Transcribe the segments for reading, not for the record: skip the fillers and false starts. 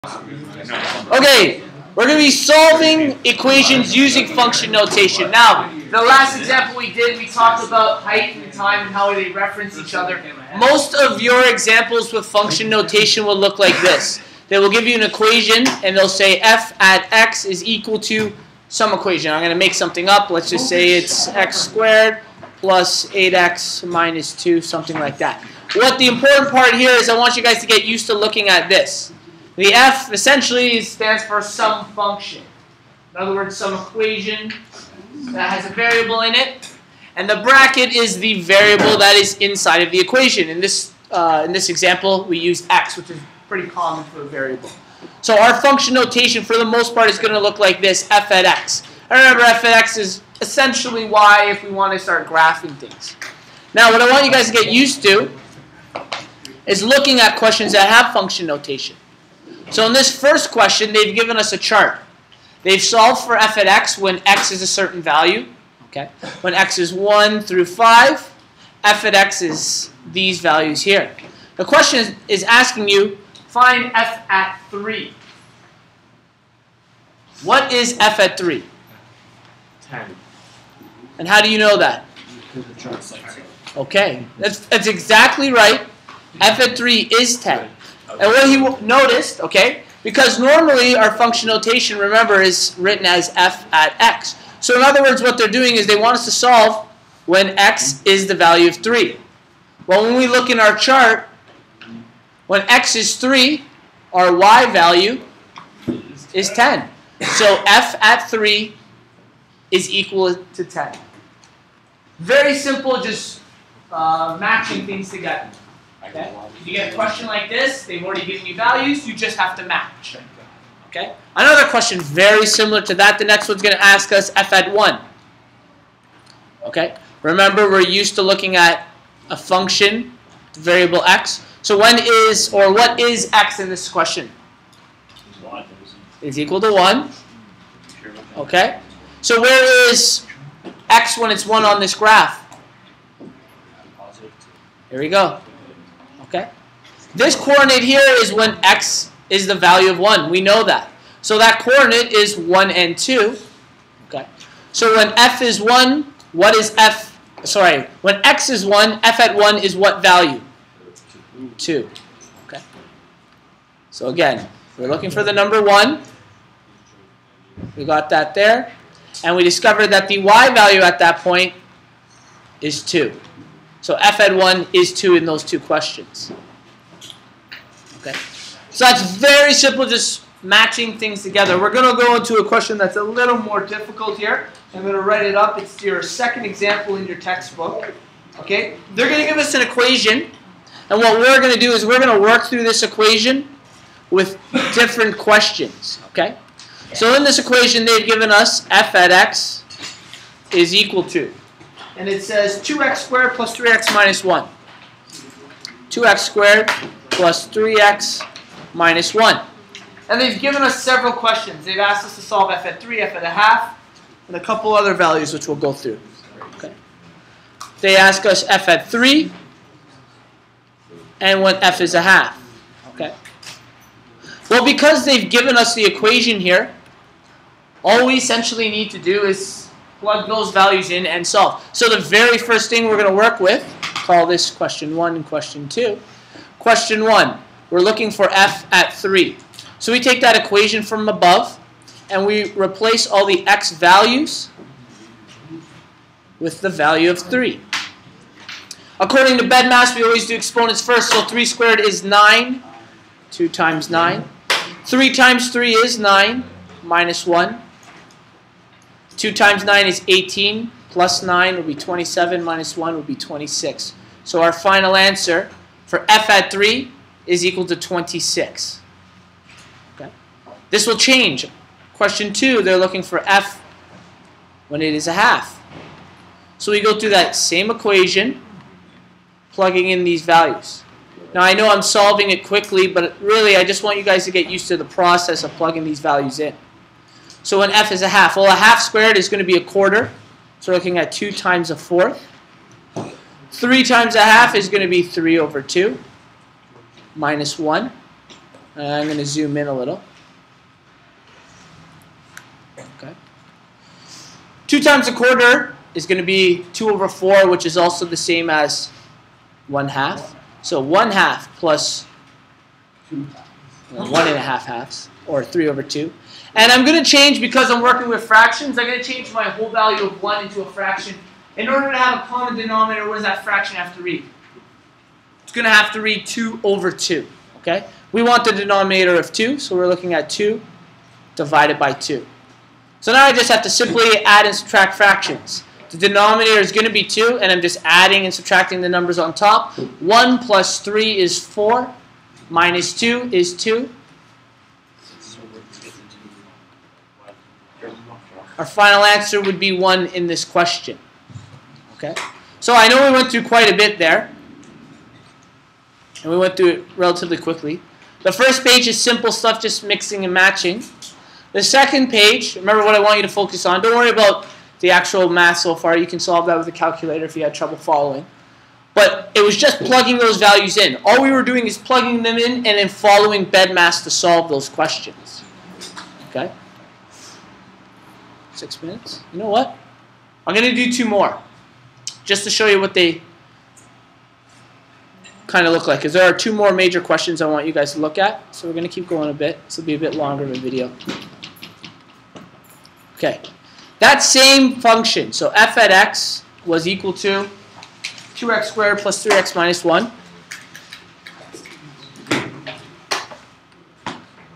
Okay, we're going to be solving equations using function notation. Now, the last example we did, we talked about height and time and how they reference each other. Most of your examples with function notation will look like this. They will give you an equation and they'll say f at x is equal to some equation. I'm going to make something up. Let's just say it's x squared plus 8x minus 2, something like that. What the important part here is I want you guys to get used to looking at this. The f essentially stands for some function. In other words, some equation that has a variable in it. And the bracket is the variable that is inside of the equation. In this example, we use x, which is pretty common for a variable. So our function notation, for the most part, is going to look like this, f at x. And remember, f at x is essentially y if we want to start graphing things. Now, what I want you guys to get used to is looking at questions that have function notation. So in this first question, they've given us a chart. They've solved for f at x when x is a certain value. Okay. When x is 1 through 5, f at x is these values here. The question is asking you, find f at 3. What is f at 3? 10. And how do you know that? Because the chart says so. Okay, that's exactly right. F at 3 is 10. And what he noticed, okay, because normally our function notation, remember, is written as f at x. So in other words, what they're doing is they want us to solve when x is the value of 3. Well, when we look in our chart, when x is 3, our y value is 10. So f at 3 is equal to 10. Very simple, just matching things together. Okay? If you get a question like this, they've already given you values, you just have to match. Okay? Another question very similar to that, the next one's going to ask us f at 1. Okay? Remember, we're used to looking at a function, the variable x. So what is x in this question? Is equal to 1. Okay? So where is x when it's 1 on this graph? Here we go. Okay? This coordinate here is when x is the value of 1. We know that. So that coordinate is 1 and 2. Okay? So when f is 1, what is f? Sorry, when x is 1, f at 1 is what value? 2. Okay? So again, we're looking for the number 1. We got that there. And we discovered that the y value at that point is 2. So f at 1 is 2 in those two questions. Okay? So that's very simple, just matching things together. We're going to go into a question that's a little more difficult here. I'm going to write it up. It's your second example in your textbook. Okay? They're going to give us an equation. And what we're going to do is we're going to work through this equation with different questions. Okay? So in this equation, they've given us f at x is equal to, and it says 2x squared plus 3x minus 1. 2x squared plus 3x minus 1. And they've given us several questions. They've asked us to solve f at 3, f at a half, and a couple other values which we'll go through. Okay. They ask us f at 3 and when f is a half. Okay. Well, because they've given us the equation here, all we essentially need to do is plug those values in and solve. So the very first thing we're going to work with, call this question 1 and question 2. Question 1, we're looking for f at 3. So we take that equation from above and we replace all the x values with the value of 3. According to BEDMAS, we always do exponents first, so 3 squared is 9. 2 times 9. 3 times 3 is 9 minus 1. 2 times 9 is 18, plus 9 will be 27, minus 1 will be 26. So our final answer for f at 3 is equal to 26. Okay. This will change. Question 2, they're looking for f when it is a half. So we go through that same equation, plugging in these values. Now I know I'm solving it quickly, but really I just want you guys to get used to the process of plugging these values in. So when f is a half, well, a half squared is going to be a quarter. So we're looking at 2 times a fourth. 3 times a half is going to be 3 over 2 minus 1. I'm going to zoom in a little. Okay. 2 times a quarter is going to be 2 over 4, which is also the same as 1/2. So 1/2 plus 1.5 halves, or 3 over 2. And I'm going to change, because I'm working with fractions, I'm going to change my whole value of 1 into a fraction. In order to have a common denominator, what does that fraction have to read? It's going to have to read 2 over 2. Okay? We want the denominator of 2, so we're looking at 2 divided by 2. So now I just have to simply add and subtract fractions. The denominator is going to be 2, and I'm just adding and subtracting the numbers on top. 1 plus 3 is 4, minus 2 is 2. Our final answer would be 1 in this question. Okay? So I know we went through quite a bit there, and we went through it relatively quickly. The first page is simple stuff, just mixing and matching. The second page, remember what I want you to focus on. Don't worry about the actual math so far. You can solve that with a calculator if you had trouble following. But it was just plugging those values in. All we were doing is plugging them in and then following BEDMAS to solve those questions. Okay? 6 minutes. You know what? I'm going to do 2 more, just to show you what they kind of look like, because there are 2 more major questions I want you guys to look at. So we're going to keep going a bit. This will be a bit longer of a video. Okay. That same function, so f at x was equal to 2x squared plus 3x minus 1.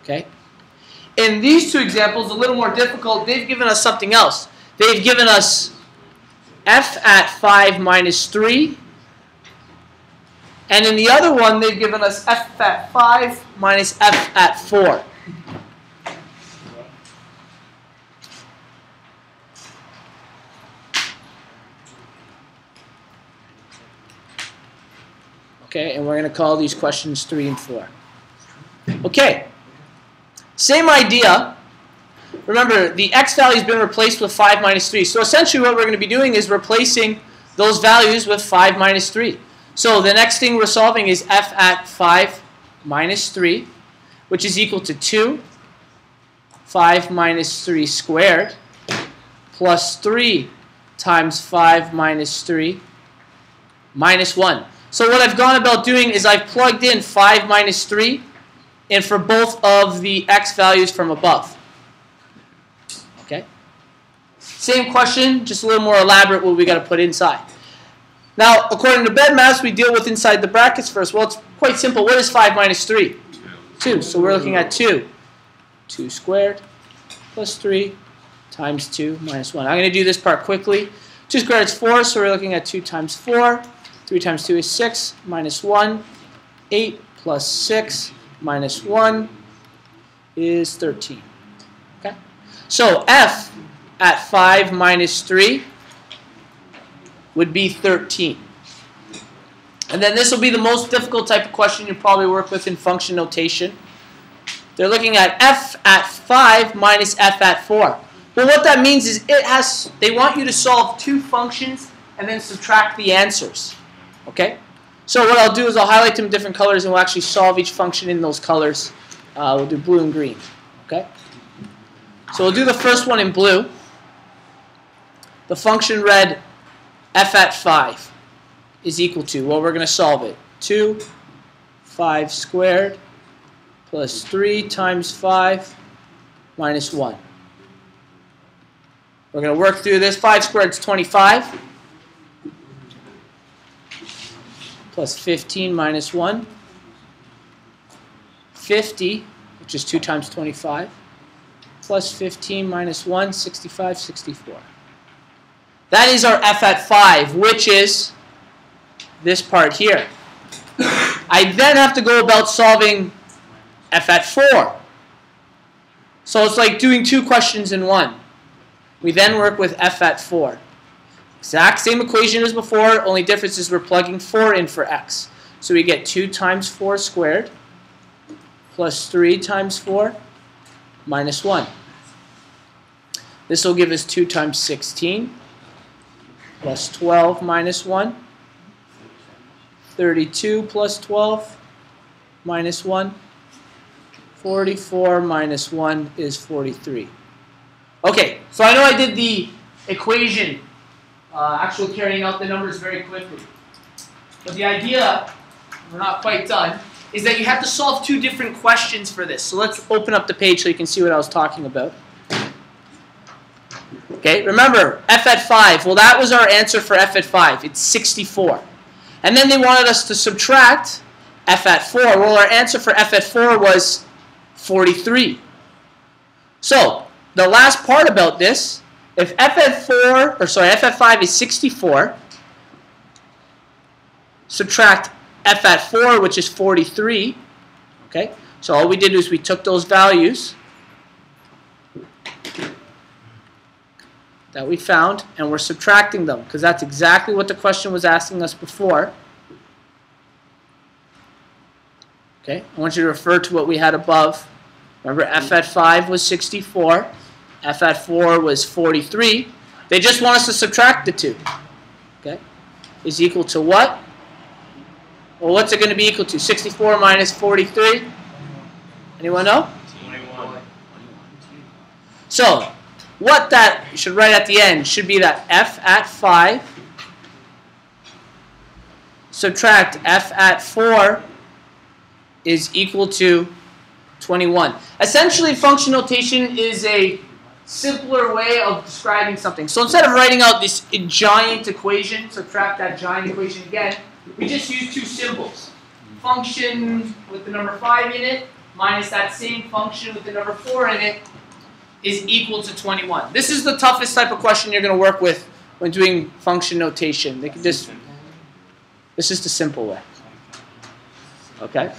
Okay. In these 2 examples, a little more difficult, they've given us something else. They've given us f at 5 minus 3. And in the other one, they've given us f at 5 minus f at 4. Okay, and we're going to call these questions 3 and 4. Okay, same idea. Remember, the x value has been replaced with 5 minus 3. So essentially what we're going to be doing is replacing those values with 5 minus 3. So the next thing we're solving is f at 5 minus 3, which is equal to 2, 5 minus 3 squared, plus 3 times 5 minus 3, minus 1. So what I've gone about doing is I've plugged in 5 minus 3 and for both of the x values from above. Okay? Same question, just a little more elaborate what we got to put inside. Now, according to BEDMAS, we deal with inside the brackets first. Well, it's quite simple. What is 5 minus 3? 2. So we're looking at 2. 2 squared plus 3 times 2 minus 1. I'm going to do this part quickly. 2 squared is 4, so we're looking at 2 times 4. 3 times 2 is 6, minus 1. 8 plus 6 minus 1 is 13. Okay? So f at 5 minus 3 would be 13. And then this will be the most difficult type of question you probably work with in function notation. They're looking at f at 5 minus f at 4. Well, what that means is they want you to solve 2 functions and then subtract the answers. Okay? So what I'll do is I'll highlight them in different colors and we'll actually solve each function in those colors. We'll do blue and green. Okay? So we'll do the first one in blue. The function read f at 5 is equal to, well, we're going to solve it. 2, 5 squared plus 3 times 5 minus 1. We're going to work through this. 5 squared is 25. Plus 15 minus 1. 50, which is 2 times 25. Plus 15 minus 1, 65, 64. That is our f at 5, which is this part here. I then have to go about solving f at 4. So it's like doing 2 questions in one. We then work with f at 4. Exact same equation as before, only difference is we're plugging 4 in for x. So we get 2 times 4 squared plus 3 times 4 minus 1. This will give us 2 times 16 plus 12 minus 1. 32 plus 12 minus 1. 44 minus 1 is 43. Okay, so I know I did the equation, actually carrying out the numbers very quickly. But the idea, we're not quite done, is that you have to solve two different questions for this. So let's open up the page so you can see what I was talking about. Okay, remember, f at 5. Well, that was our answer for f at 5. It's 64. And then they wanted us to subtract f at 4. Well, our answer for f at 4 was 43. So, the last part about this, if f at 5 is 64, subtract f at 4, which is 43. Okay, so all we did was we took those values that we found and we're subtracting them because that's exactly what the question was asking us before. Okay, I want you to refer to what we had above. Remember, f at 5 was 64. F at 4 was 43. They just want us to subtract the two. Okay, is equal to what? Well, what's it going to be equal to? 64 minus 43? Anyone know? 21. So, what that you should write at the end should be that f at 5 subtract f at 4 is equal to 21. Essentially, function notation is a simpler way of describing something. So instead of writing out this giant equation, subtract that giant equation again, we just use two symbols. Function with the number 5 in it minus that same function with the number 4 in it is equal to 21. This is the toughest type of question you're going to work with when doing function notation. They can just, this is the simple way. Okay?